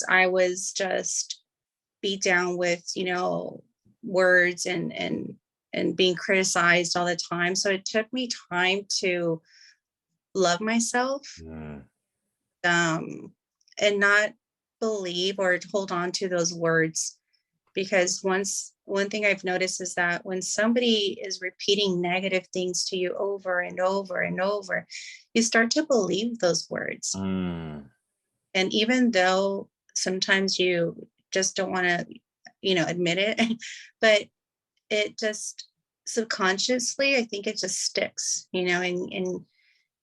I was just beat down with, words and being criticized all the time. So it took me time to love myself, Mm, um, and not believe or hold on to those words. Because one thing I've noticed is that when somebody is repeating negative things to you over and over and over, you start to believe those words. mm, And even though sometimes you just don't want to, admit it, but it just subconsciously, I think it just sticks, and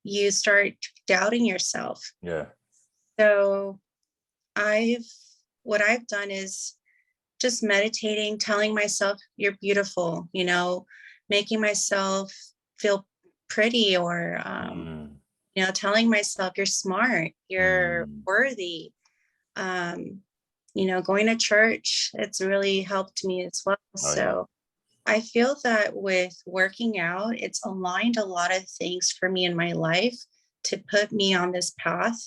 you start doubting yourself. yeah. So I've, what I've done is just meditating, telling myself you're beautiful, making myself feel pretty, or, Mm, telling myself you're smart, you're mm. worthy. Going to church, it's really helped me as well. Oh yeah. So I feel that with working out, it's aligned a lot of things for me in my life to put me on this path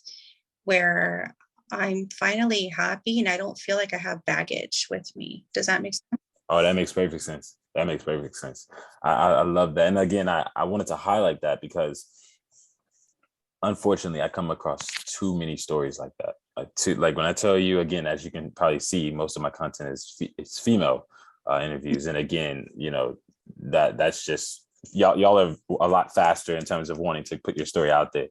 where I'm finally happy and I don't feel like I have baggage with me. Does that make sense? Oh, that makes perfect sense. That makes perfect sense. I love that. And again, I wanted to highlight that because unfortunately I come across too many stories like that. Like when I tell you again, as you can probably see, most of my content is it's female interviews. And again, that's just y'all are a lot faster in terms of wanting to put your story out there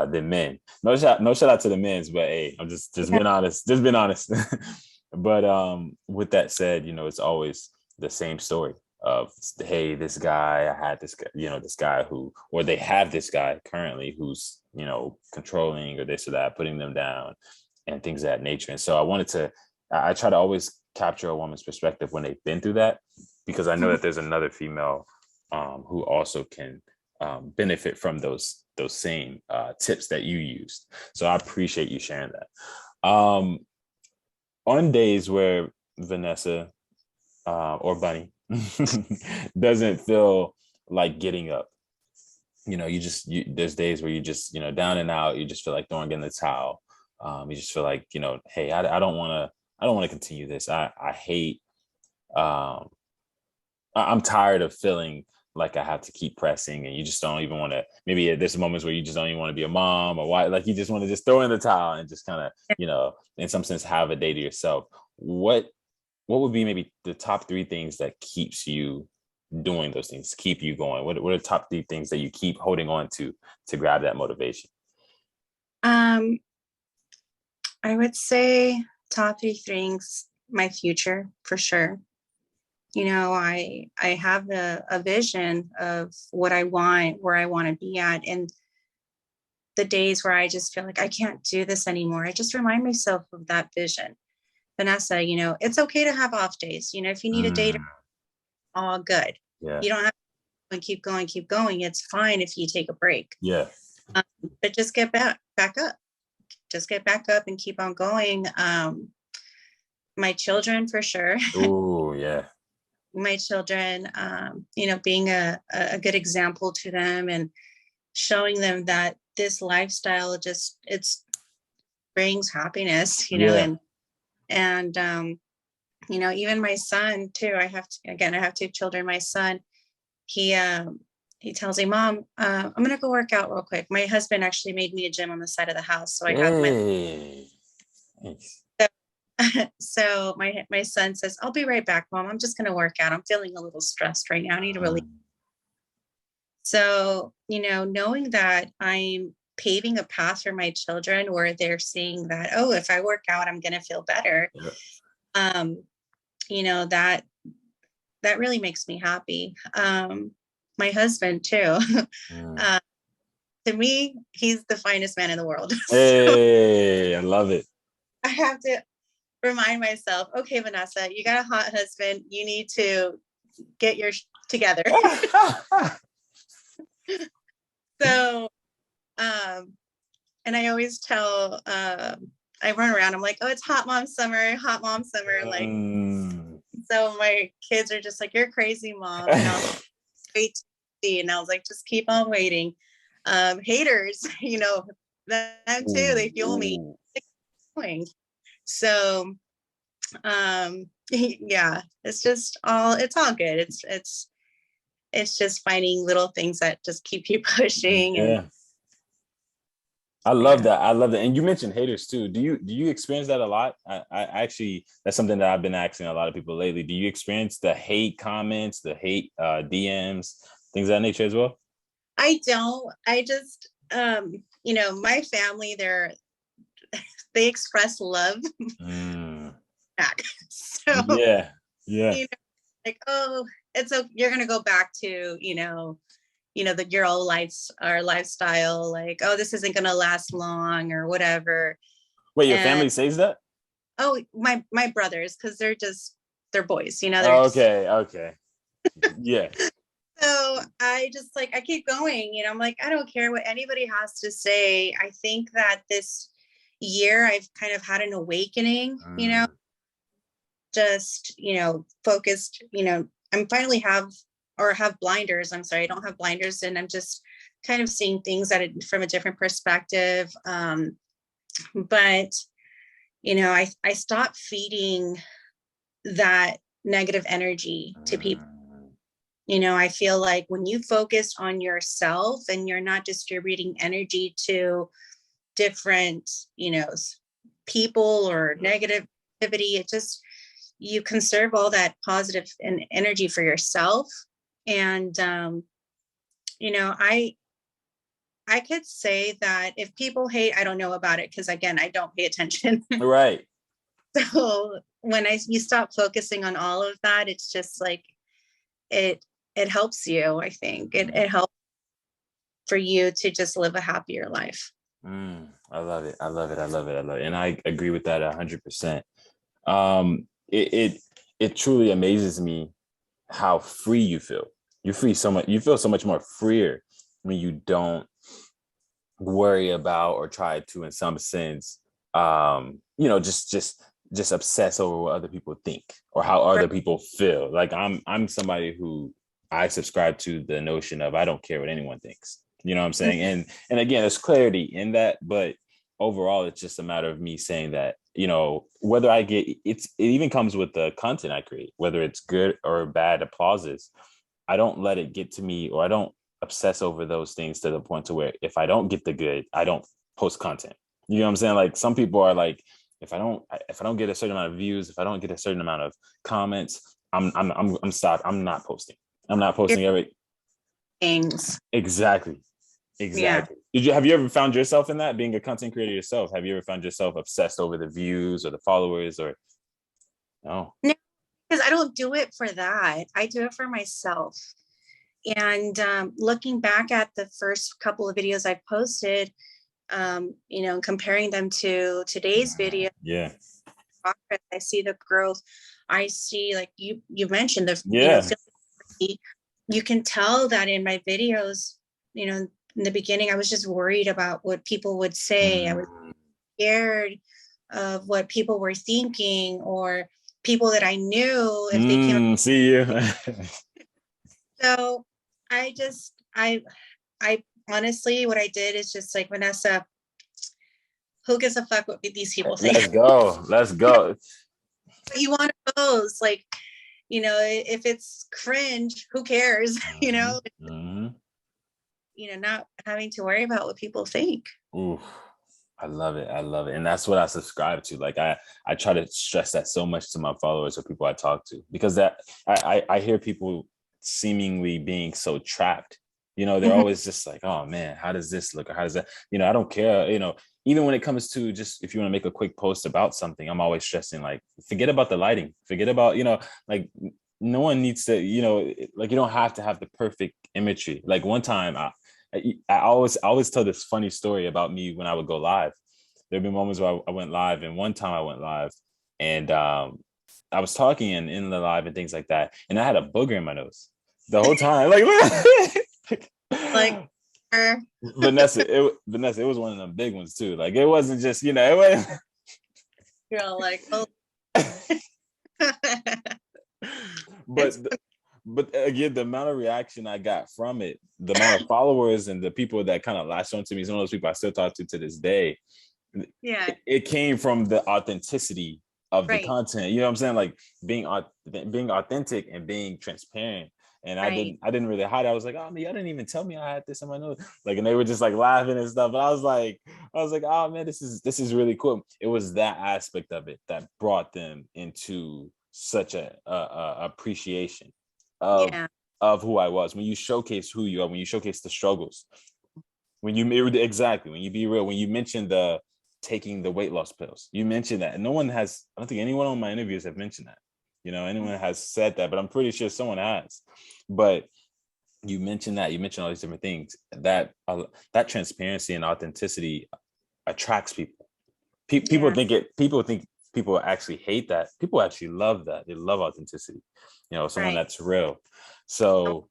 than men. No shout out to the men's, but hey, I'm just Yeah. being honest. Just being honest. But with that said, it's always the same story of, hey, this guy, I had this guy, this guy who, or they have this guy currently who's, controlling or this or that, putting them down and things of that nature. And so I try to always capture a woman's perspective when they've been through that, because I know Mhm. that there's another female who also can benefit from those same tips that you used. So I appreciate you sharing that. On days where Vanessa or Bunny doesn't feel like getting up, there's days where you just, down and out, you just feel like throwing in the towel. You just feel like, hey, I don't want to continue this. I hate, um, I'm tired of feeling like I have to keep pressing, and you just don't even want to. Maybe there's moments where you just don't even want to be a mom or why, like you just want to just throw in the towel and just kind of, in some sense, have a day to yourself. What would be maybe the top three things that keeps you doing those things, keep you going? What are the top three things that you keep holding on to grab that motivation? Um, I would say top three things, my future for sure. I have a vision of what I want, where I want to be at. And the days where I just feel like I can't do this anymore, I just remind myself of that vision. Vanessa, it's okay to have off days. If you need a day to Mm, all good. yeah, You don't have to keep going, keep going. It's fine if you take a break. yeah. Um, but just get back up. Just get back up and keep on going. My children for sure. Oh, yeah. My children, being a good example to them and showing them that this lifestyle just it's brings happiness, Yeah. and even my son too. I have two children. My son, he tells me, Mom, I'm gonna go work out real quick. My husband actually made me a gym on the side of the house, so I have my Hey. Thanks. so my son says, I'll be right back, Mom. I'm just gonna work out. I'm feeling a little stressed right now. I need to really. Mm, So, knowing that I'm paving a path for my children where they're seeing that, oh, if I work out, I'm going to feel better. yeah. Um, that really makes me happy. My husband too. Mm. uh, to me, he's the finest man in the world. So Hey, I love it. I have to remind myself, okay, Vanessa, you got a hot husband. You need to get your together. So, um, and I always tell, I run around, I'm like, oh, it's hot mom summer, hot mom summer. Like, Mm. so my kids are just like, you're crazy, Mom. And I'll wait to see. And I was like, just keep on waiting. Haters, that too, they fuel me Ooh. going. So, yeah, it's all good. It's just finding little things that just keep you pushing. And Yeah. I love yeah. that. I love that. And you mentioned haters too. Do you experience that a lot? I actually, that's something that I've been asking a lot of people lately. Do you experience the hate comments, the hate DMs, things of that nature as well? I don't. I just, my family, they express love Mm, back. So, yeah. Yeah. you know, like, oh, you're gonna go back to, your old lives our lifestyle, like, oh, this isn't gonna last long or whatever. Wait, your And family says that? oh, my brothers, because they're boys, they're just Okay. Okay. Yeah. so I just like I keep going, I'm like, I don't care what anybody has to say. I think that this year I've kind of had an awakening, Mm, just, focused, I'm finally have blinders. I'm sorry, I don't have blinders, and I'm just kind of seeing things from a different perspective. But I stopped feeding that negative energy to people. mm, I feel like when you focus on yourself and you're not distributing energy to different, people or negativity, you conserve all that positive and energy for yourself. And, I could say that if people hate, I don't know about it, because again, I don't pay attention. right. So when you stop focusing on all of that, it's just like it it helps you. I think it helps for you to just live a happier life. I love it. I love it. I love it. I love it. And I agree with that 100%. It truly amazes me how free you feel. You feel so much more freer when you don't worry about or try to, in some sense, just obsess over what other people think or how other people feel. Like I'm somebody who I subscribe to the notion of I don't care what anyone thinks. You know what I'm saying? And again, there's clarity in that, but overall, it's just a matter of me saying that, whether it even comes with the content I create, whether it's good or bad applauses, I don't let it get to me, or I don't obsess over those things to the point to where if I don't get the good, I don't post content. You know what I'm saying? Like some people are like, if I don't get a certain amount of views, if I don't get a certain amount of comments, I'm stopped. I'm not posting. I'm not Your posting every things. exactly. Yeah. Exactly. Have you ever found yourself in that, being a content creator yourself? Have you ever found yourself obsessed over the views or the followers or no? No, because I don't do it for that. I do it for myself. And looking back at the first couple of videos I posted, comparing them to today's video, Yeah. I see the growth. I see, like you mentioned, Yeah. you can tell that in my videos, in the beginning, I was just worried about what people would say. I was Mm, scared of what people were thinking, or people that I knew if they came. see you. So I honestly, what I did is just like, Vanessa, who gives a fuck what these people think? Let's go. Let's go. What you want to post, like, if it's cringe, who cares? Mhm, mhm. Not having to worry about what people think. Ooh, I love it. I love it. And that's what I subscribe to. Like I try to stress that so much to my followers or people I talk to, because that I hear people seemingly being so trapped. They're Mhm. always just like, oh man, how does this look? Or how does that, I don't care. Even when it comes to just if you want to make a quick post about something, I'm always stressing like, forget about the lighting, forget about, like no one needs to, like you don't have to have the perfect imagery. Like one time I always tell this funny story about me when I would go live. There have been moments where I went live, and one time I went live, and I was talking in the live and things like that, and I had a booger in my nose the whole time. Like, Like, Vanessa, it was one of them big ones too. Like it wasn't just, it wasn't. you're like, oh. but It's but again, the amount of reaction I got from it, the amount of followers and the people that kind of latched onto me, some of those people I still talk to this day, Yeah. It came from the authenticity of the Right. content. You know what I'm saying? Like being authentic and being transparent. And Right. I didn't really hide it. I was like, oh man, y'all didn't even tell me I had this in my nose. Like, and they were just like laughing and stuff. And I was like, oh man, this is really cool. It was that aspect of it that brought them into such a appreciation of Yeah. who I was. When you showcase who you are, when you showcase the struggles, when you exactly, when you be real, when you mention the taking the weight loss pills, you mentioned that. And no one has, I don't think anyone on my interviews have mentioned that. You know, anyone has said that, but I'm pretty sure someone has. But you mentioned that, you mentioned all these different things. That transparency and authenticity attracts people. Yeah. People think people actually hate that. People actually love that. They love authenticity. You know, someone Right. that's real. So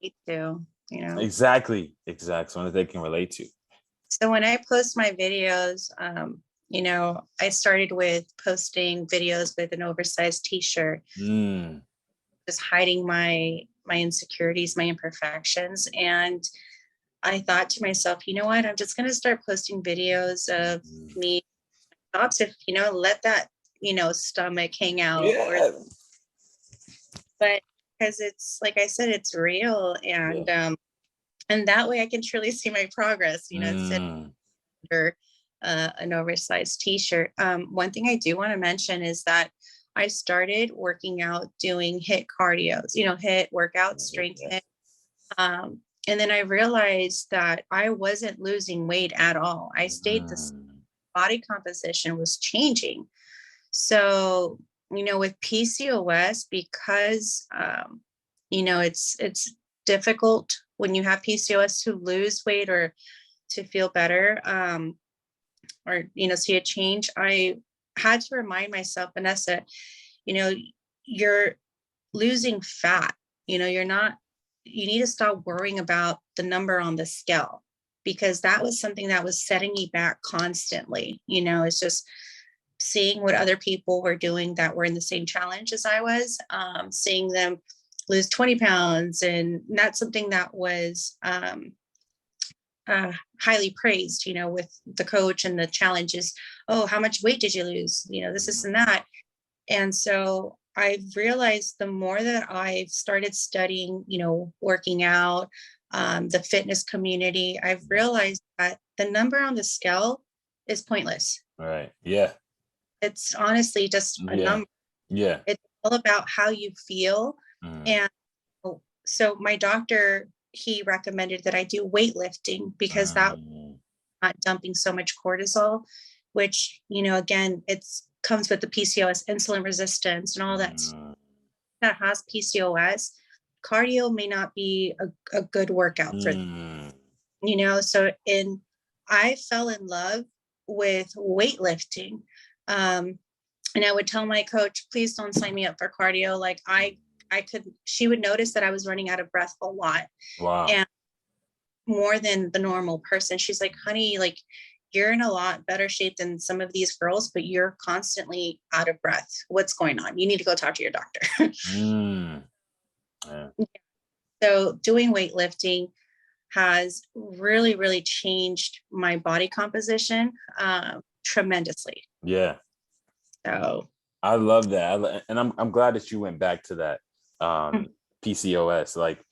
Me too, exactly, someone that they can relate to. So when I post my videos, I started with posting videos with an oversized t-shirt, Mm. just hiding my insecurities, my imperfections. And I thought to myself, you know what, I'm just going to start posting videos of me tops if, let that, stomach hang out or, Yeah. but because it's, like I said, it's real. Yeah. And that way I can truly see my progress, instead Mm. of an oversized t-shirt. One thing I do want to mention is that I started working out doing HIIT cardios, HIIT workout, strength Yeah. HIIT. And then I realized that I wasn't losing weight at all. I stayed the Mm. body composition was changing. So, with PCOS, because it's difficult when you have PCOS to lose weight or to feel better, or see a change. I had to remind myself, Vanessa, you know, you're losing fat. You're not. You need to stop worrying about the number on the scale, because that was something that was setting me back constantly. It's just seeing what other people were doing that were in the same challenge as I was, seeing them lose 20 pounds. And that's something that was highly praised, with the coach and the challenges. Oh, how much weight did you lose? This and that. And so I've realized the more that I've started studying, working out, the fitness community, I've realized that the number on the scale is pointless. Right. Yeah. It's honestly just a Yeah. number. Yeah. It's all about how you feel. Mm. And so my doctor, he recommended that I do weightlifting because that Mm. not dumping so much cortisol, which, again, it's comes with the PCOS, insulin resistance, and all Mm. that has PCOS. Cardio may not be a good workout for them, Mm. So I fell in love with weightlifting. And I would tell my coach, please don't sign me up for cardio. Like she would notice that I was running out of breath a lot. Wow. And more than the normal person. She's like, honey, like you're in a lot better shape than some of these girls, but you're constantly out of breath. What's going on? You need to go talk to your doctor. Mm. Yeah. So doing weightlifting has really, really changed my body composition tremendously. Yeah. So I love that. And I'm glad that you went back to that PCOS. Like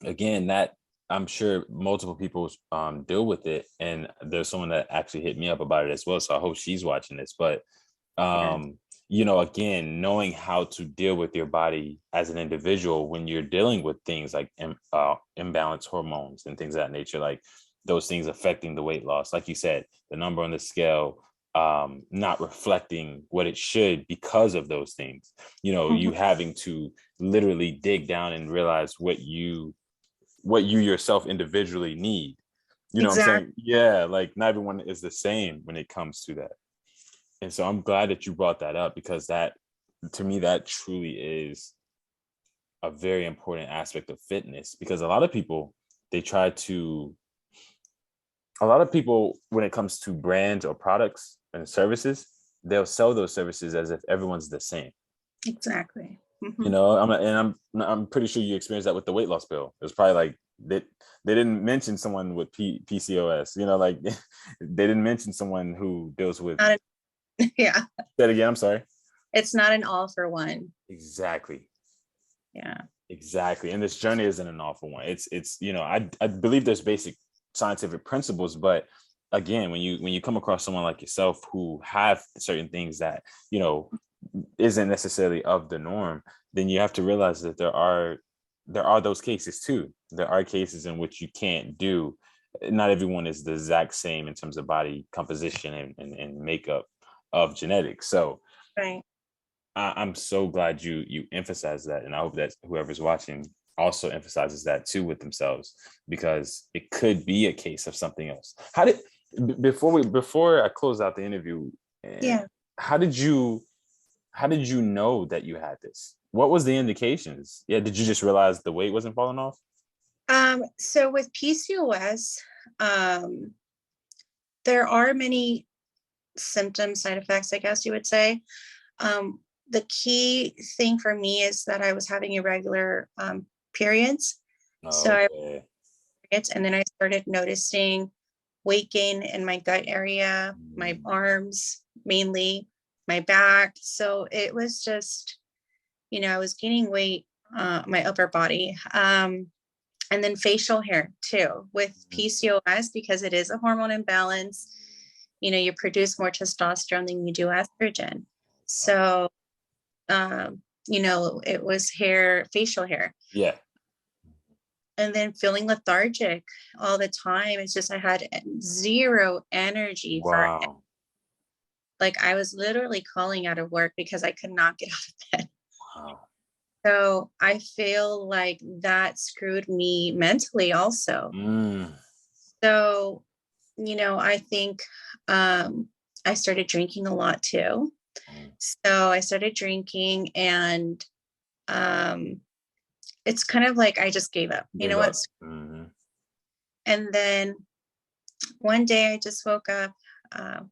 again, that I'm sure multiple people deal with it, and there's someone that actually hit me up about it as well. So I hope she's watching this. But yeah, again, knowing how to deal with your body as an individual when you're dealing with things like imbalanced hormones and things of that nature, like those things affecting the weight loss, like you said, the number on the scale not reflecting what it should because of those things, you having to literally dig down and realize what you yourself individually need. You know what I'm exactly. saying? Yeah, like not everyone is the same when it comes to that. And so I'm glad that you brought that up, because that, to me, that truly is a very important aspect of fitness. Because a lot of people, when it comes to brands or products and services, they'll sell those services as if everyone's the same. Exactly. You Mhm. know, I'm pretty sure you experienced that with the weight loss pill. It was probably like they didn't mention someone with PCOS. You know, like they didn't mention someone who deals with. Not yeah, That again. I'm sorry. it's not an all for one. Exactly. Yeah. Exactly. And this journey isn't an awful one. It's you know, I believe there's basic scientific principles, but again, when you come across someone like yourself who have certain things that, you know, isn't necessarily of the norm, then you have to realize that there are those cases too. There are cases in which you can't do. Not everyone is the exact same in terms of body composition and makeup of genetics. So Right. I'm so glad you emphasize that, and I hope that whoever's watching also emphasizes that too with themselves, because it could be a case of something else. How did before I close out the interview, eh, Yeah. how did you know that you had this? What was the indications? Yeah, did you just realize the weight wasn't falling off? So with PCOS, um, there are many symptoms, side effects, I guess you would say. Um, the key thing for me is that I was having irregular periods. So I Okay. and then I started noticing weight gain in my gut area, my Mm. arms mainly, my back. So it was just, I was gaining weight, my upper body. And then facial hair too with PCOS because it is a hormone imbalance. You produce more testosterone than you do estrogen. So, it was hair, facial hair. Yeah. And then feeling lethargic all the time. It's just I had zero energy for Wow. like I was literally calling out of work because I could not get out of bed. Wow. So I feel like that screwed me mentally also. Mm. So, I think I started drinking a lot too. Mm. So I started drinking and um it's kind of like I just gave up. You know Give up. what? Hmm. And then one day I just woke up.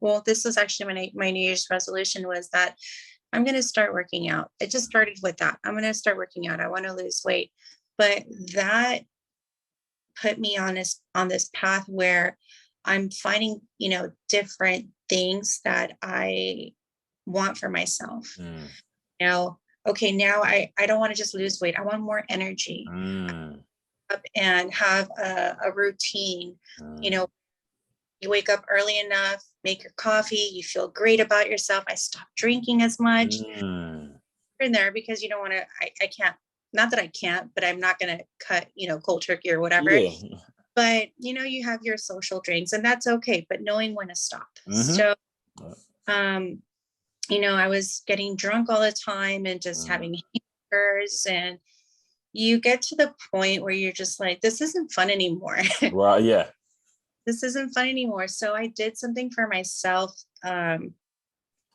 Well, this was actually my New Year's resolution was that I'm going to start working out. It just started with that. I'm going to start working out. I want to lose weight. But that put me on this path where I'm finding, different things that I want for myself. Mm. Now, okay, now I don't want to just lose weight. I want more energy Mm. up and have a routine. You Mm. know, you wake up early enough, make your coffee, you feel great about yourself. I stopped drinking as much Mm. in there because you don't want to, I can't, not that I can't, but I'm not going to cut, cold turkey or whatever. Yeah. But, you have your social drinks and that's okay, but knowing when to stop. Hmm. So, um, I was getting drunk all the time and just Mm. having hangovers. And you get to the point where you're just like, this isn't fun anymore. Well, yeah. This isn't fun anymore. So I did something for myself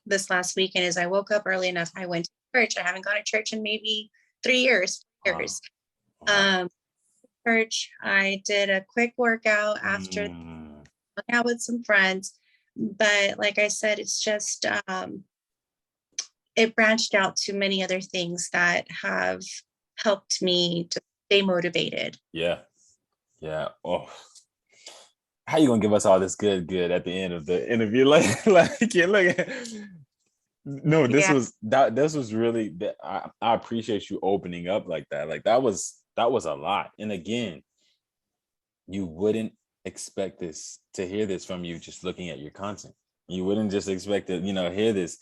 this last weekend is I woke up early enough. I went to church. I haven't gone to church in maybe 3 years. Wow. Years. Wow. Um, church. I did a quick workout after Mm. hung out with some friends. But like I said, it's just it branched out to many other things that have helped me to stay motivated. Yeah. Yeah. Oh, how you gonna give us all this good at the end of the interview? Like, yeah, look. No, Yeah, this was really that I appreciate you opening up like that. Like that was a lot. And again, you wouldn't expect this to hear this from you just looking at your content. You wouldn't just expect to, hear this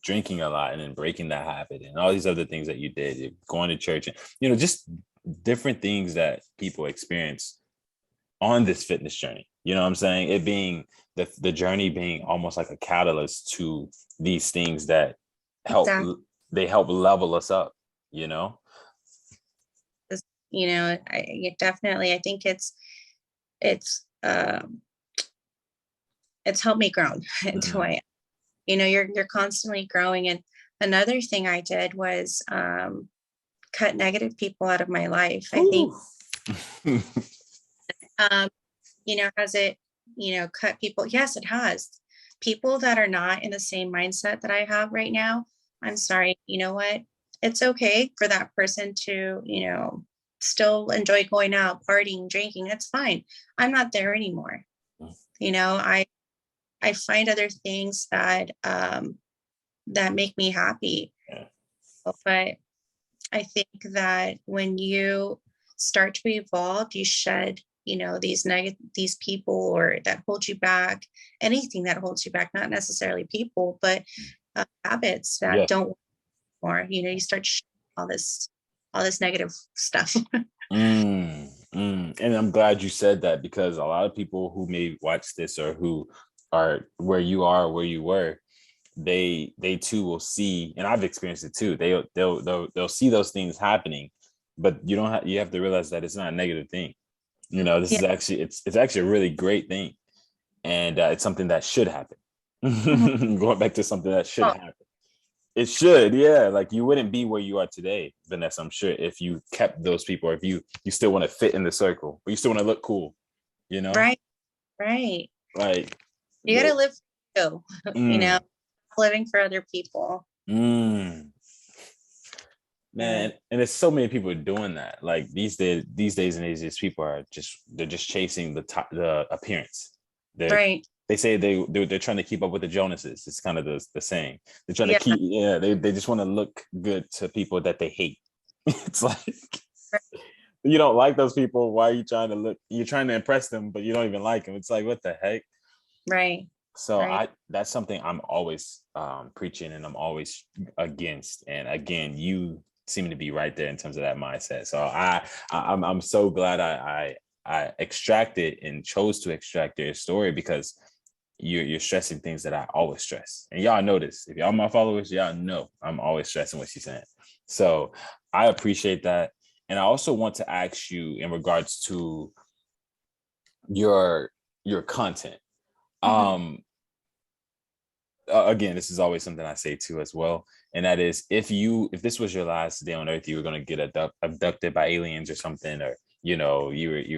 drinking a lot and then breaking that habit and all these other things that you did, going to church and just different things that people experience on this fitness journey. You know what I'm saying? It being the journey being almost like a catalyst to these things that help exactly. they help level us up, you know? Definitely. I think it's it's helped me grow into Mm. I am. You're constantly growing. And another thing I did was cut negative people out of my life. I think um, has it, cut people? Yes, it has. People that are not in the same mindset that I have right now, I'm sorry, you know what? It's okay for that person to, still enjoy going out, partying, drinking. That's fine. I'm not there anymore. You know, I find other things that that make me happy. Yeah. But I think that when you start to evolve, you shed, these people or that hold you back, anything that holds you back, not necessarily people, but habits that Yeah. don't work more. You start all this negative stuff. And I'm glad you said that, because a lot of people who may watch this or who are where you are, where you were, they too will see, and I've experienced it too. They'll see those things happening, but you have to realize that it's not a negative thing. This Yeah. is actually it's actually a really great thing, and it's something that should happen. Mhm. Going back to something that should Oh, happen. It should, yeah. Like, you wouldn't be where you are today, Vanessa, I'm sure, if you kept those people, or if you still want to fit in the circle, but you still want to look cool, you know? right, right. Like You got to the live for you, mm, living for other people. mm, Yeah. man, and there's so many people doing that. Like, these days and ages, people they're just chasing the appearance. They're Right. they say they're trying to keep up with the Jonases. It's kind of the saying. They're trying to Yeah. keep, yeah, they just want to look good to people that they hate. It's like, you don't like those people. Why are you trying to look? You're trying to impress them, but you don't even like them. It's like, what the heck? Right. So Right. that's something I'm always preaching, and I'm always against. And again, you seem to be right there in terms of that mindset. So I'm so glad I extracted and chose to extract your story, because you're stressing things that I always stress. And y'all know this. If y'all my followers, y'all know I'm always stressing what she's saying. So I appreciate that. And I also want to ask you in regards to your content. Mhm. Um Again, this is always something I say too as well, and that is, if this was your last day on Earth, you were going to get abducted by aliens or something, or you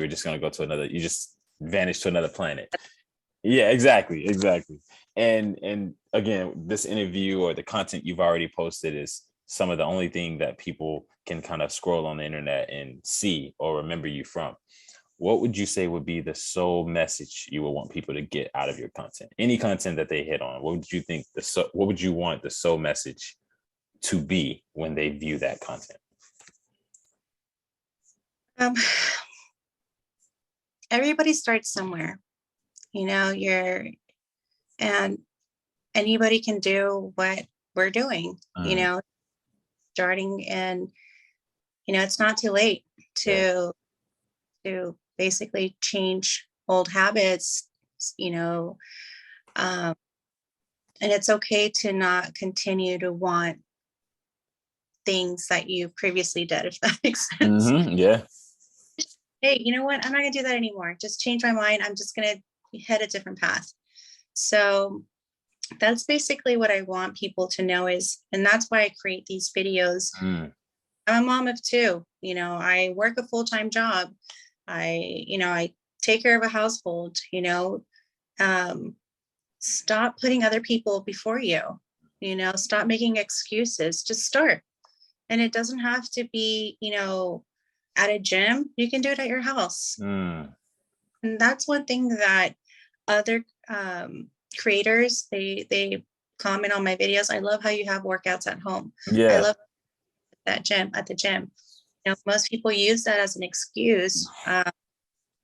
were just going to go to you just vanished to another planet. Yeah, exactly. And again, this interview or the content you've already posted is some of the only thing that people can kind of scroll on the internet and see or remember you from. What would you say would be the sole message you would want people to get out of your content? Any content that they hit on, what would you think what would you want the sole message to be when they view that content? Um, Everybody starts somewhere, you're, and anybody can do what we're doing, Mm, starting, and, it's not too late yeah. to basically change old habits, you know, um, and it's okay to not continue to want things that you previously did, if that makes sense. Yeah. Hey, you know what? I'm not going to do that anymore. Just change my mind. I'm just going to head a different path. So that's basically what I want people to know is, and that's why I create these videos. Mm, I'm a mom of two. I work a full-time job. I take care of a household. Um, Stop putting other people before you. Stop making excuses. Just start. And it doesn't have to be, at a gym. You can do it at your house. mm, And that's one thing that other creators, they comment on my videos. I love how you have workouts at home. I yeah. love that gym at the gym. Most people use that as an excuse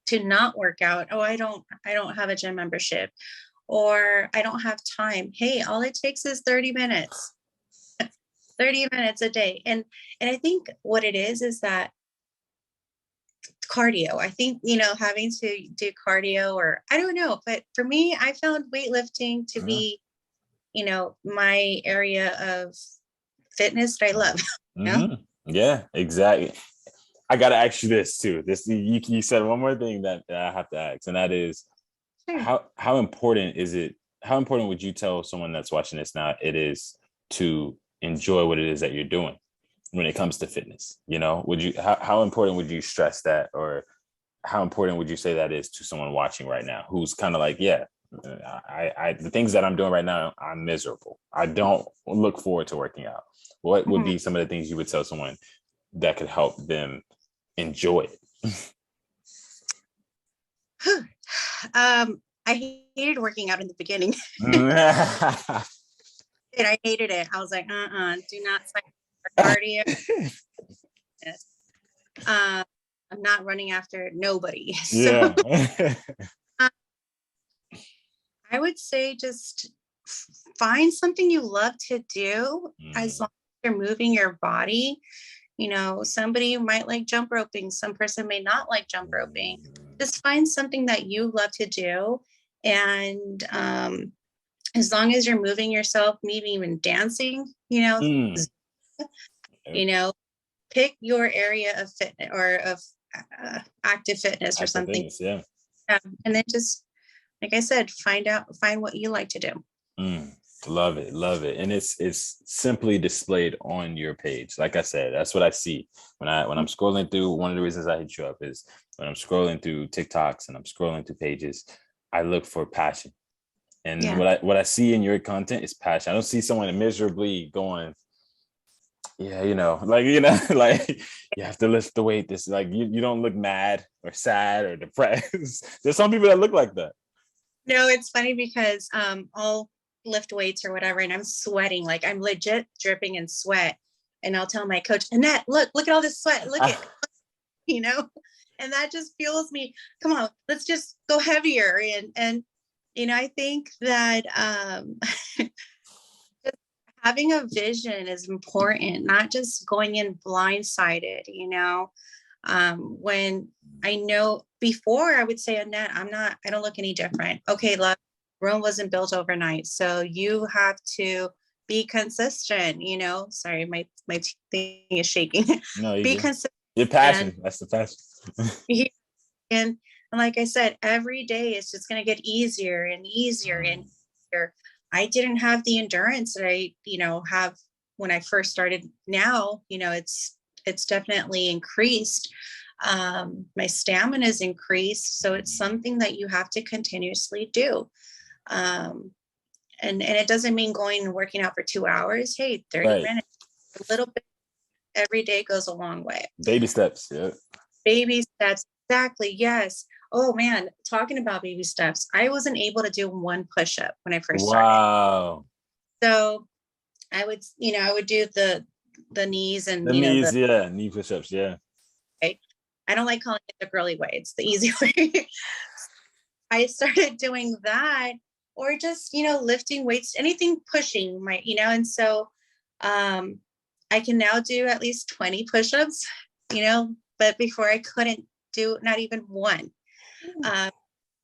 to not work out. Oh, I don't have a gym membership, or I don't have time. Hey, all it takes is 30 minutes. 30 minutes a day. And I think what it is that cardio. I think, having to do cardio, or I don't know, but for me, I found weightlifting to Mm, be, my area of fitness that I love. You know? yeah, exactly. I gotta ask you this too. You said one more thing that I have to ask, and that is, Sure. how important is it? How important would you tell someone that's watching this now it is to enjoy what it is that you're doing when it comes to fitness? Would you how important would you stress that, or how important would you say that is to someone watching right now who's kind of like, yeah, The things that I'm doing right now, I'm miserable. I don't look forward to working out. What would be some of the things you would tell someone that could help them enjoy it? I hated working out in the beginning. And I hated it. I was like, do not sign up for cardio. I'm not running after nobody. So Yeah. I would say just find something you love to do as long as you're moving your body. You know, somebody might like jump roping, some person may not like jump roping. Just find something that you love to do. And as long as you're moving yourself, maybe even dancing, you know, pick your area of fitness or of active fitness or something. Things, yeah. And then just, like I said, find what you like to do. Love it. And it's simply displayed on your page. Like I said, that's what I see when I'm scrolling through. One of the reasons I hit you up is when I'm scrolling through TikToks and I'm scrolling through pages, I look for passion. And what I see in your content is passion. I don't see someone miserably going, like you have to lift the weight. This, like, you don't look mad or sad or depressed. There's some people that look like that. No, it's funny because I'll lift weights or whatever, and I'm sweating, like I'm legit dripping in sweat. And I'll tell my coach, Annette, look at all this sweat. Look at, and that just fuels me. Come on, let's just go heavier. And I think that having a vision is important, not just going in blindsided, when I know before I would say, Annette, I don't look any different. Okay, love, Rome wasn't built overnight. So you have to be consistent, sorry, my thing is shaking. No, be consistent. Your passion. That's the passion. and like I said, every day it's just going to get easier and easier and easier. I didn't have the endurance that I, have when I first started. Now, it's definitely increased. My stamina is increased. So it's something that you have to continuously do. And it doesn't mean going and working out for 2 hours. Hey, 30 minutes, a little bit every day goes a long way. Baby steps. Yeah. Baby steps. Exactly. Yes. Oh man, talking about baby steps, I wasn't able to do one push-up when I first started. Wow. So I would do the knees and knee push-ups. Yeah. Right? I don't like calling it the girly way. It's the easy way. I started doing that, or just, lifting weights, anything pushing and so I can now do at least 20 push-ups, but before I couldn't do not even one.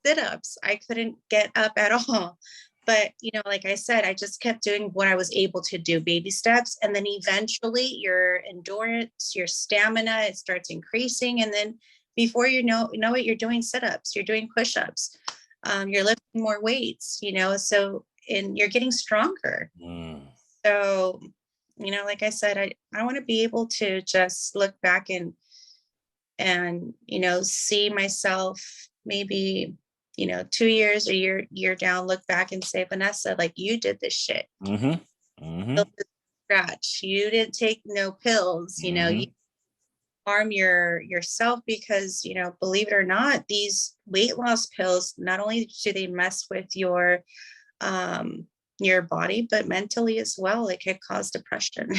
Sit-ups, I couldn't get up at all. But, like I said, I just kept doing what I was able to do, baby steps. And then eventually your endurance, your stamina, it starts increasing. And then before you know it, you're doing sit-ups, you're doing push-ups, you're lifting more weights, so, and you're getting stronger. So, like I said, I want to be able to just look back and see myself maybe 2 years or year down, look back and say, Vanessa, like, you did this shit. Scratch. You didn't take no pills. You harm yourself because believe it or not, these weight loss pills, not only do they mess with your body, but mentally as well. It could cause depression.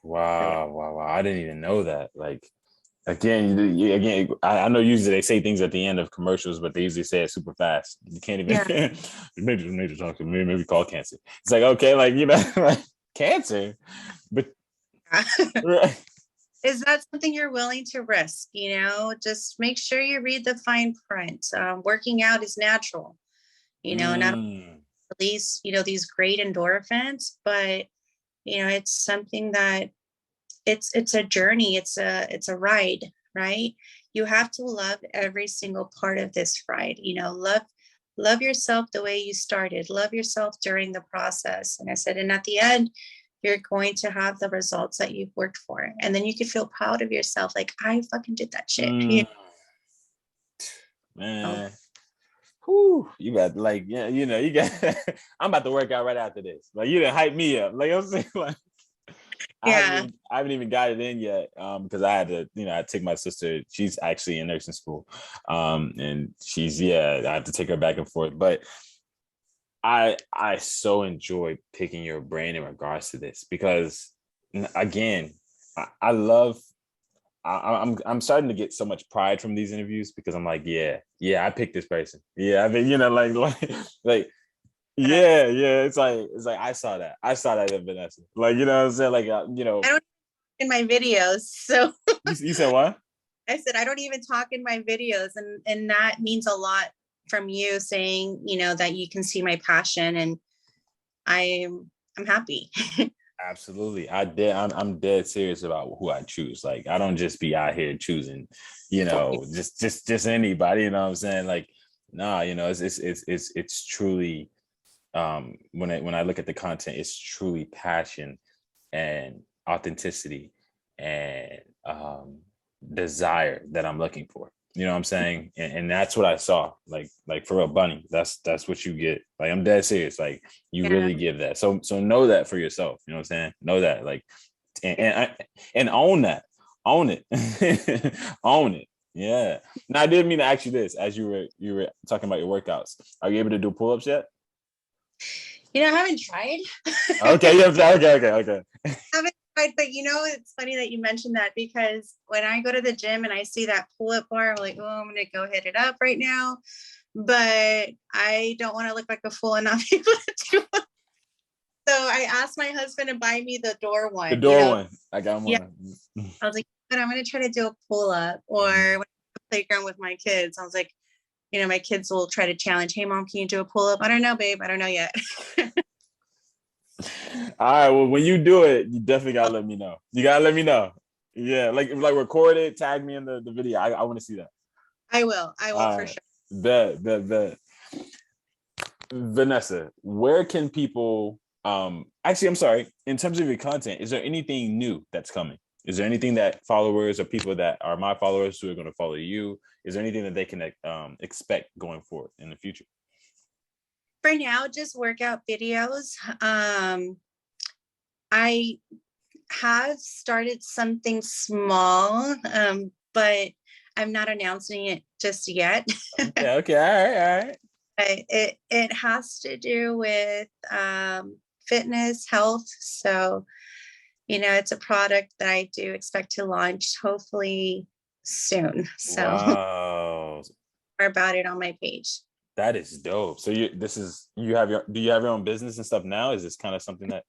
Wow. I didn't even know that. Like, again, I know usually they say things at the end of commercials, but they usually say it super fast. You can't even maybe talk to me, maybe call cancer. It's like, okay, like, like cancer, but is that something you're willing to risk? Just make sure you read the fine print. Working out is natural, not release, these great endorphins, but it's something that it's a journey. It's a ride, right? You have to love every single part of this ride. Love yourself the way you started. Love yourself during the process. And I said, and at the end, you're going to have the results that you've worked for. And then you can feel proud of yourself. Like, I fucking did that shit. Man. whew, you got like, yeah, you know, you got, I'm about to work out right after this. Like you didn't hype me up. Like I'm saying, like Yeah. I haven't even got it in yet. Because I had to, I take my sister, she's actually in nursing school. And she's, yeah, I have to take her back and forth. But I so enjoy picking your brain in regards to this because again, I love I'm starting to get so much pride from these interviews because I'm like, yeah, I picked this person. Yeah, I mean, like yeah. It's like I saw that in Vanessa. Like, you know what I'm saying? Like, I don't in my videos. So you said what? I said I don't even talk in my videos, and that means a lot from you saying, that you can see my passion, and I'm happy. Absolutely. I'm dead serious about who I choose. Like I don't just be out here choosing, just anybody, you know what I'm saying? Like, nah, it's truly when I look at the content, it's truly passion and authenticity and desire that I'm looking for. You know what I'm saying? And that's what I saw. Like for real, Bunny. That's what you get. Like I'm dead serious. Like you Yeah. really give that. So know that for yourself. You know what I'm saying? Know that. Like and own that. Own it. Own it. Yeah. Now I didn't mean to ask you this as you were talking about your workouts. Are you able to do pull-ups yet? I haven't tried. Okay, yeah, okay. Haven't tried, but it's funny that you mentioned that because when I go to the gym and I see that pull-up bar, I'm like, oh, I'm gonna go hit it up right now. But I don't want to look like a fool and not be able to do it. So I asked my husband to buy me the door one. The door one. I got one. Yeah. I was like, but I'm gonna try to do a pull-up, or when I go to the playground with my kids, I was like, my kids will try to challenge, hey mom, can you do a pull-up? I don't know, babe. I don't know yet. All right. Well, when you do it, you definitely gotta let me know. You gotta let me know. Yeah, like record it, tag me in the video. I want to see that. I will for sure. Bet. Vanessa, where can people actually I'm sorry, in terms of your content, is there anything new that's coming? Is there anything that followers or people that are my followers who are going to follow you, is there anything that they can expect going forward in the future? For now, just workout videos. I have started something small, but I'm not announcing it just yet. Okay, all right. It has to do with fitness, health. So, it's a product that I do expect to launch hopefully soon. So Wow. more about it on my page. That is dope. So do you have your own business and stuff now? Is this kind of something that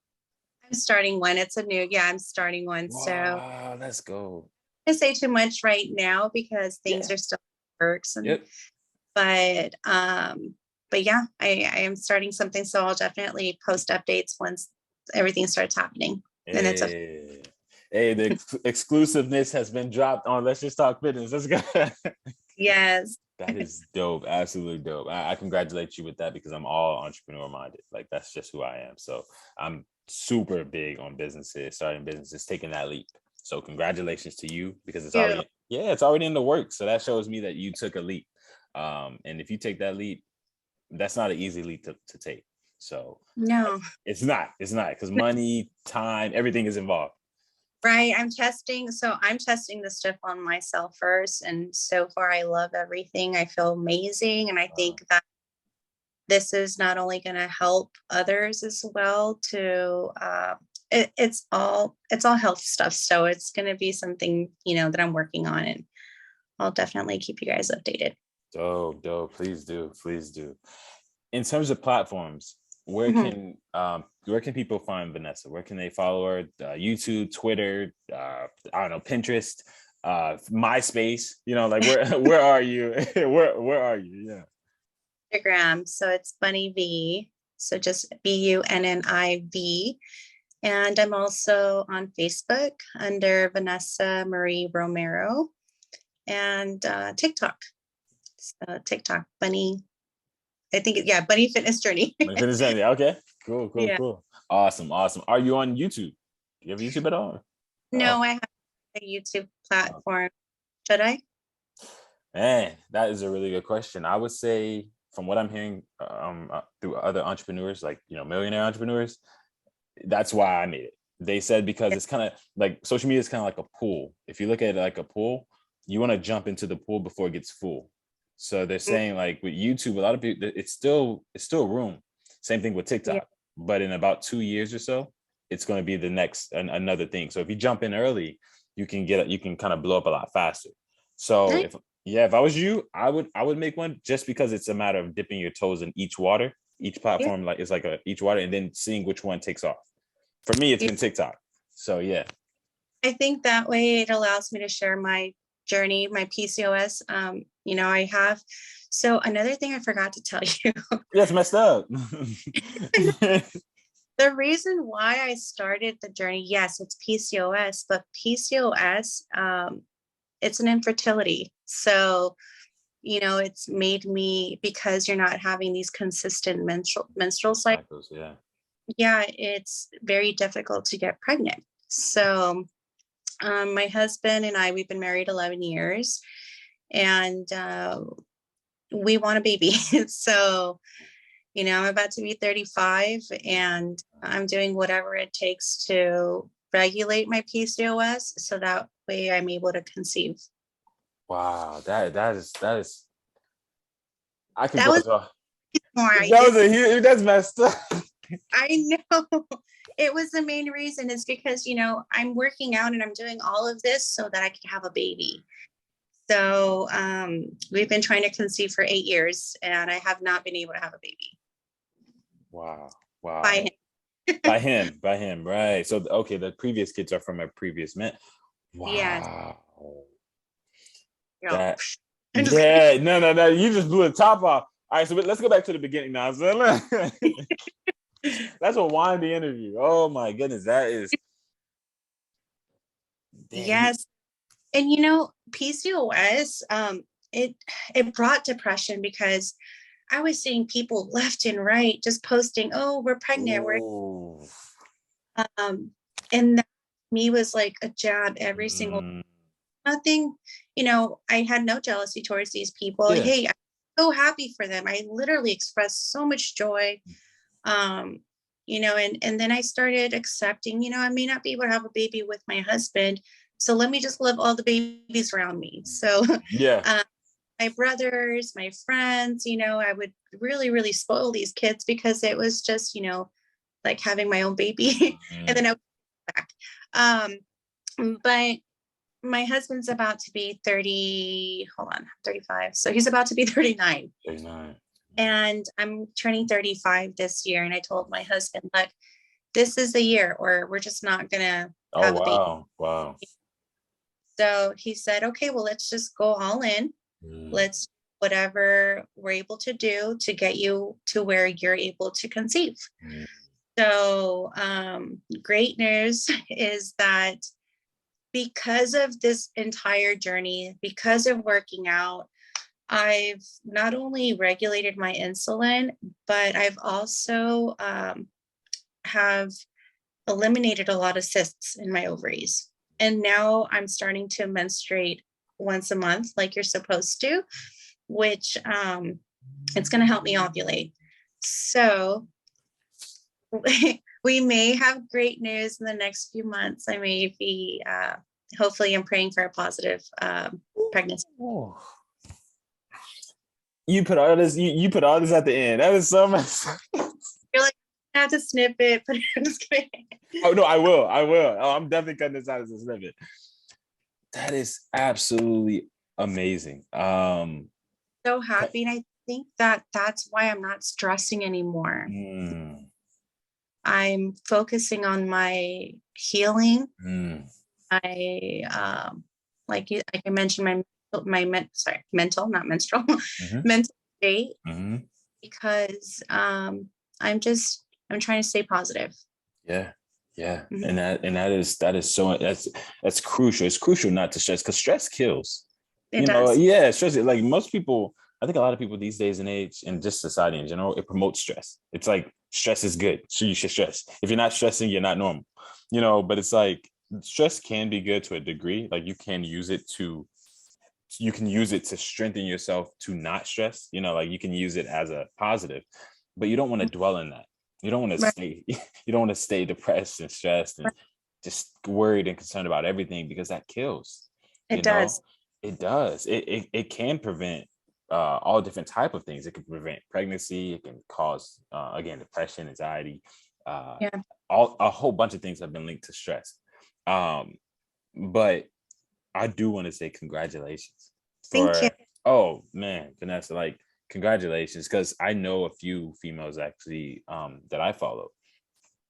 I'm starting one. I'm starting one. So wow, let's go. I can't say too much right now because things are still in works. Yep. But yeah, I am starting something. So I'll definitely post updates once everything starts happening. And it's Hey, the exclusiveness has been dropped on Let's Just Talk Fitness. Let's go. yes. That is dope. Absolutely dope. I congratulate you with that because I'm all entrepreneur minded. Like that's just who I am. So I'm super big on businesses, starting businesses, taking that leap. So congratulations to you because it's already in the works. So that shows me that you took a leap. And if you take that leap, that's not an easy leap to take. So no, it's not because money, time, everything is involved. Right. I'm testing the stuff on myself first. And so far, I love everything. I feel amazing. And I think that this is not only going to help others as well to, it's all health stuff. So it's going to be something, that I'm working on, and I'll definitely keep you guys updated. Dope. Please do. In terms of platforms, where can people find Vanessa? Where can they follow her? YouTube, Twitter, I don't know, Pinterest, MySpace. Where are you? where are you? Yeah. Instagram. So it's Bunny V. So just BUNNIV. And I'm also on Facebook under Vanessa Marie Romero, and TikTok. So TikTok, Bunny. I think Bunny Fitness Journey. Fitness Journey. Okay. Cool. Yeah. Awesome. Are you on YouTube? Do you have YouTube at all? No, I have a YouTube platform. Should I? Man, that is a really good question. I would say from what I'm hearing through other entrepreneurs, like, millionaire entrepreneurs, that's why I made it. They said because it's kind of like social media is kind of like a pool. If you look at it like a pool, you want to jump into the pool before it gets full. So they're saying like with YouTube, a lot of people, it's still room. Same thing with TikTok, Yeah. but in about 2 years or so, it's going to be the next another thing. So if you jump in early, you can kind of blow up a lot faster. So if I was you, I would make one, just because it's a matter of dipping your toes in each platform, like it's like each water, and then seeing which one takes off. For me, it's been TikTok. So yeah. I think that way it allows me to share my journey, my PCOS. I have. So another thing I forgot to tell you. That's messed up. The reason why I started the journey, yes, it's PCOS, but PCOS, it's an infertility. So, it's made me, because you're not having these consistent menstrual cycles. Yeah, it's very difficult to get pregnant. So, my husband and I, we've been married 11 years, and we want a baby. So, I'm about to be 35, and I'm doing whatever it takes to regulate my PCOS so that way I'm able to conceive. Wow, that is I could That go was to more. that's messed up. I know. It was the main reason, is because, I'm working out and I'm doing all of this so that I can have a baby. So we've been trying to conceive for 8 years, and I have not been able to have a baby. Wow. By him. by him, right? So okay, the previous kids are from a previous man. Yes. Wow. Yeah. That yeah, no, you just blew the top off. All right, so let's go back to the beginning now. So that's a windy interview. Oh my goodness, that is. Yes. And PCOS, it brought depression, because I was seeing people left and right just posting, "Oh, we're pregnant." And that to me was like a jab every single. Nothing, I had no jealousy towards these people. Yeah. Hey, I'm so happy for them. I literally expressed so much joy. And then I started accepting, I may not be able to have a baby with my husband, so let me just love all the babies around me. So Yeah. my brothers, my friends, I would really, really spoil these kids, because it was just, like having my own baby. And then I would back. But my husband's about to be 30, hold on, 35. So he's about to be 39. 39. And I'm turning 35 this year. And I told my husband, look, this is the year, or we're just not going to have a baby. Wow. So he said, okay, well, let's just go all in. Let's whatever we're able to do to get you to where you're able to conceive. So great news is that because of this entire journey, because of working out, I've not only regulated my insulin, but I've also have eliminated a lot of cysts in my ovaries. And now I'm starting to menstruate once a month, like you're supposed to, which it's going to help me ovulate. So we may have great news in the next few months. I may be, hopefully I'm praying for a positive pregnancy. You put all this, you put all this at the end. That is so much. You're like, I have to snip it, but I'm just kidding. Oh no, I will. Oh, I'm definitely cutting this out as a snippet. That is absolutely amazing. So happy. And I think that's why I'm not stressing anymore. I'm focusing on my healing. I like I mentioned mental, not menstrual, mental state, because I'm trying to stay positive. Yeah. And that is so that's crucial. It's crucial not to stress, because stress kills. It does. Stress. Like most people, I think a lot of people these days and age, and just society in general, it promotes stress. It's like stress is good, so you should stress. If you're not stressing, you're not normal. But it's like stress can be good to a degree. Like you can use it you can use it to strengthen yourself to not stress, you know, like you can use it as a positive, but you don't want to dwell in that. You don't want to Right. stay, you don't want to stay depressed and stressed and just worried and concerned about everything, because that kills, you It know, does. it does. It can prevent all different type of things. It can prevent pregnancy. It can cause, again, depression, anxiety, uh, Yeah. all a whole bunch of things have been linked to stress. But I do want to say congratulations Thank you. for, oh man, Vanessa, like congratulations, because I know a few females actually that I follow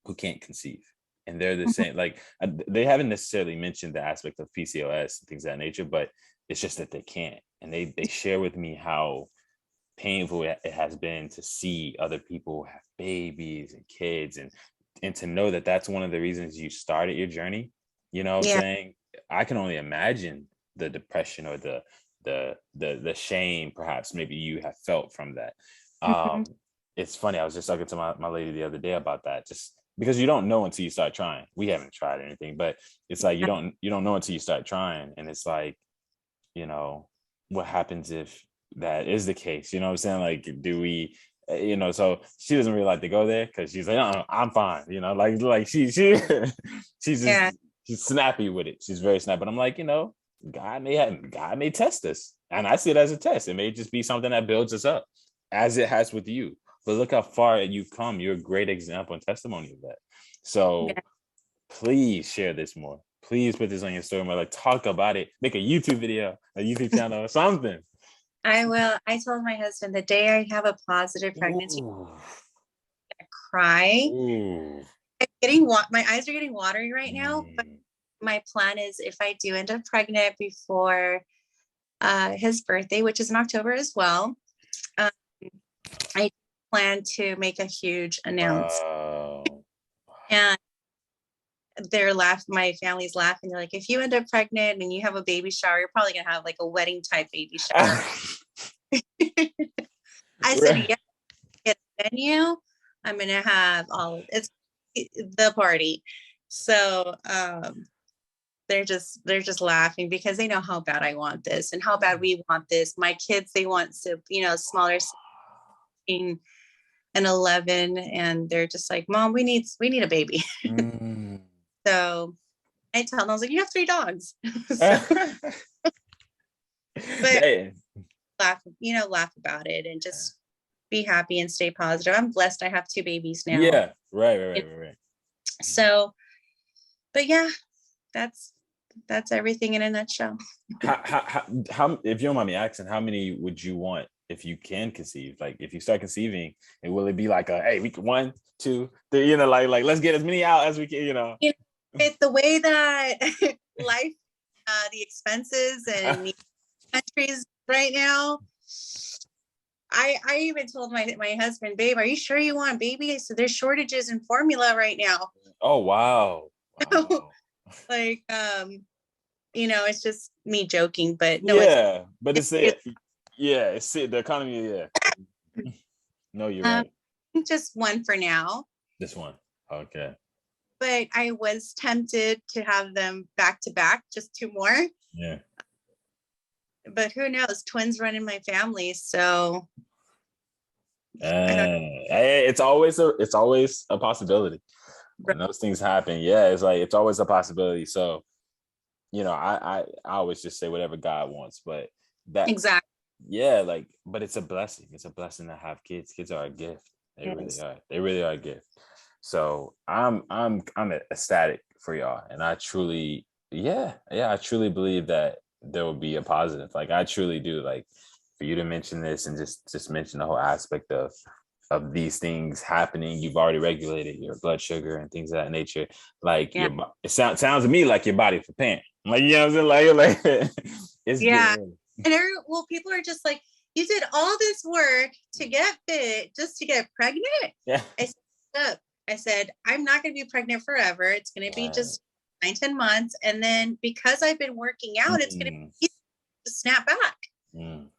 who can't conceive. And they're the Mhm. same, like they haven't necessarily mentioned the aspect of PCOS and things of that nature, but it's just that they can't. And they share with me how painful it has been to see other people have babies and kids, and to know that that's one of the reasons you started your journey. You know what I'm Yeah. saying? I can only imagine the depression or the shame perhaps maybe you have felt from that. Mhm. It's funny, I was just talking to my lady the other day about that, just because you don't know until you start trying. We haven't tried anything, but it's like you don't know until you start trying. And it's like, you know, what happens if that is the case? You know what I'm saying? Like, do we, you know, so she doesn't really like to go there because she's like, I'm fine, you know, like she she's just, Yeah. she's snappy with it. She's very snappy. But I'm like, you know, God may test us. And I see it as a test. It may just be something that builds us up, as it has with you. But look how far you've come. You're a great example and testimony of that. So Yeah. please share this more. Please put this on your story more. Like, talk about it. Make a YouTube video, a YouTube channel, or something. I will. I told my husband the day I have a positive pregnancy, Ooh, I cry. ooh. My eyes are getting watery right now, but Mm. my plan is if I do end up pregnant before his birthday, which is in October as well, um, I plan to make a huge announce. Wow. And my family's laughing. They're like, if you end up pregnant and you have a baby shower, you're probably gonna have like a wedding type baby shower. I said, Right. yeah, get a venue. I'm gonna have it's the party. So they're just laughing because they know how bad I want this and how bad we want this. My kids, they want to, smaller 16 and 11, and they're just like, Mom, we need a baby. Mm. So I tell them, I was like, you have 3 dogs. So, but Hey. laugh about it and just be happy and stay positive. I'm blessed. I have 2 babies now. Yeah. Right. So, but yeah, that's everything in a nutshell. How, if you don't mind me asking, how many would you want if you can conceive? Like, if you start conceiving, and will it be like a, hey, we can 1, 2, 3, you know, like let's get as many out as we can, you know? It's the way that life, the expenses and the countries right now. I even told my husband, babe, are you sure you want a baby? I said, there's shortages in formula right now. Oh, wow. Like, it's just me joking, but no, Yeah, but it's it's it. Yeah, it's it. The economy. Yeah. No, you're right. just one for now. This one. Okay. But I was tempted to have them back to back, just 2 more. Yeah. But who knows? Twins run in my family, so I don't It's always a possibility know. when those things happen. Yeah, it's like it's always a possibility. So, you know, I always just say whatever God wants, but that, Exactly. yeah, like, but it's a blessing. It's a blessing to have kids. Kids are a gift. They really Yes. are. They really are a gift. So I'm ecstatic for y'all, and I truly, I truly believe that there will be a positive. Like, I truly do. Like, for you to mention this and just mention the whole aspect of these things happening. You've already regulated your blood sugar and things of that nature. Like, Yeah. it sounds to me like your body preparing. Like, you know what I'm saying? Like it's Yeah. getting. And people are just like, you did all this work to get fit just to get pregnant. Yeah. I said, I'm not going to be pregnant forever. It's going to be Right. just 9-10 months. And then because I've been working out, it's going to be easy to snap back Mm.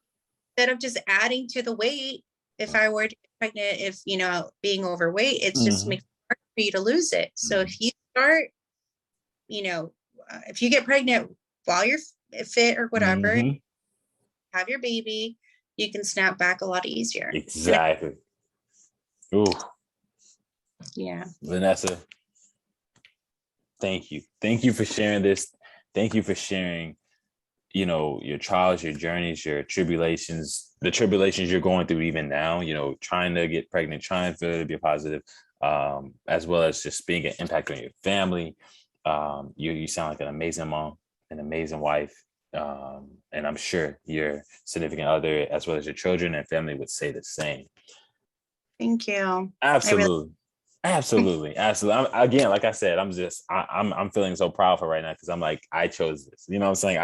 instead of just adding to the weight. If I were to get pregnant, if, being overweight, it's just makes it hard for you to lose it. So if you start, if you get pregnant while you're fit or whatever, Mhm. have your baby, you can snap back a lot easier. Exactly. Ooh, Yeah. Vanessa, thank you. Thank you for sharing this. Thank you for sharing, you know, your trials, your journeys, your tribulations, the tribulations you're going through even now, you know, trying to get pregnant, trying for it to be positive, as well as just being an impact on your family. You sound like an amazing mom, an amazing wife. And I'm sure your significant other, as well as your children and family, would say the same. Thank you. Absolutely. Absolutely. Absolutely. Again, like I said, I'm feeling so proud for right now because I'm like, I chose this. You know what I'm saying?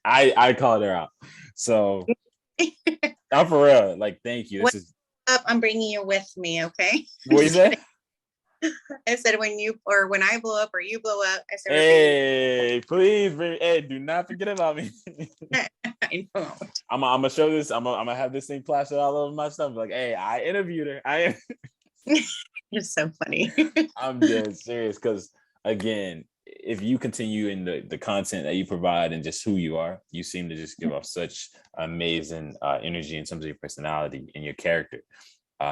I called her out. So I'm for real. Like, thank you. When This is up, I'm bringing you with me, okay? what you said? I said when I blow up or you blow up, I said we're Hey, please, hey, do not forget about me. bringing I know. I'm gonna show this. I'm gonna have this thing plastered all over my stuff. Like, hey, I interviewed her. You're so funny. I'm dead serious because again, if you continue in the content that you provide and just who you are, you seem to just give off such amazing energy in terms of your personality and your character.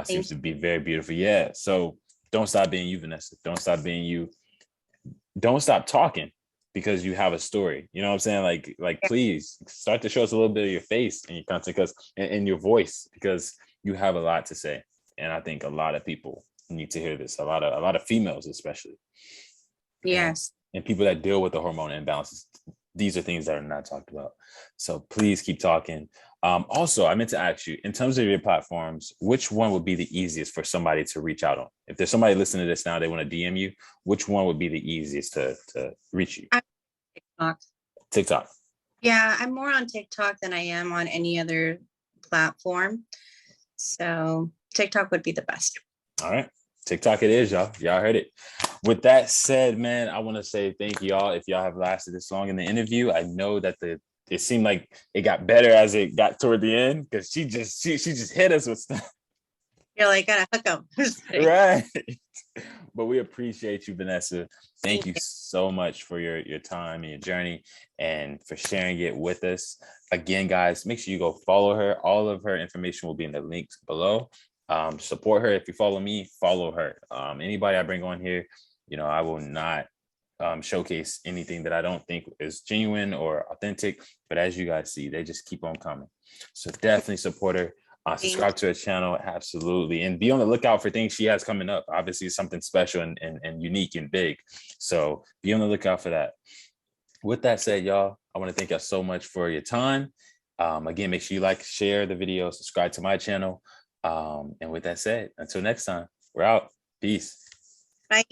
Seems to be very beautiful. Yeah. So don't stop being you, Vanessa. Don't stop being you. Don't stop talking because you have a story. You know what I'm saying? Like please start to show us a little bit of your face and your content because and your voice because you have a lot to say. And I think a lot of people need to hear this. A lot of females especially. Yes. And people that deal with the hormone imbalances. These are things that are not talked about. So please keep talking. Also, I meant to ask you, in terms of your platforms, which one would be the easiest for somebody to reach out on? If there's somebody listening to this now, they want to DM you, which one would be the easiest to reach you? TikTok. TikTok. Yeah, I'm more on TikTok than I am on any other platform. So TikTok would be the best. All right. TikTok it is, y'all. Y'all heard it. With that said, man, I want to say thank y'all. If y'all have lasted this long in the interview, I know that it seemed like it got better as it got toward the end because she just hit us with stuff. You're like, gotta hook up. Right. But we appreciate you, Vanessa. Thank you so much for your time and your journey and for sharing it with us. Again, guys, make sure you go follow her. All of her information will be in the links below. Support her. If you follow me, follow her. Anybody I bring on here, you know, I will not showcase anything that I don't think is genuine or authentic. But as you guys see, they just keep on coming. So definitely support her. Subscribe to her channel, absolutely, and be on the lookout for things she has coming up. Obviously, something special and unique and big. So be on the lookout for that. With that said, y'all, I want to thank y'all so much for your time. Again, make sure you like, share the video, subscribe to my channel. And with that said, until next time, we're out. Peace. Bye.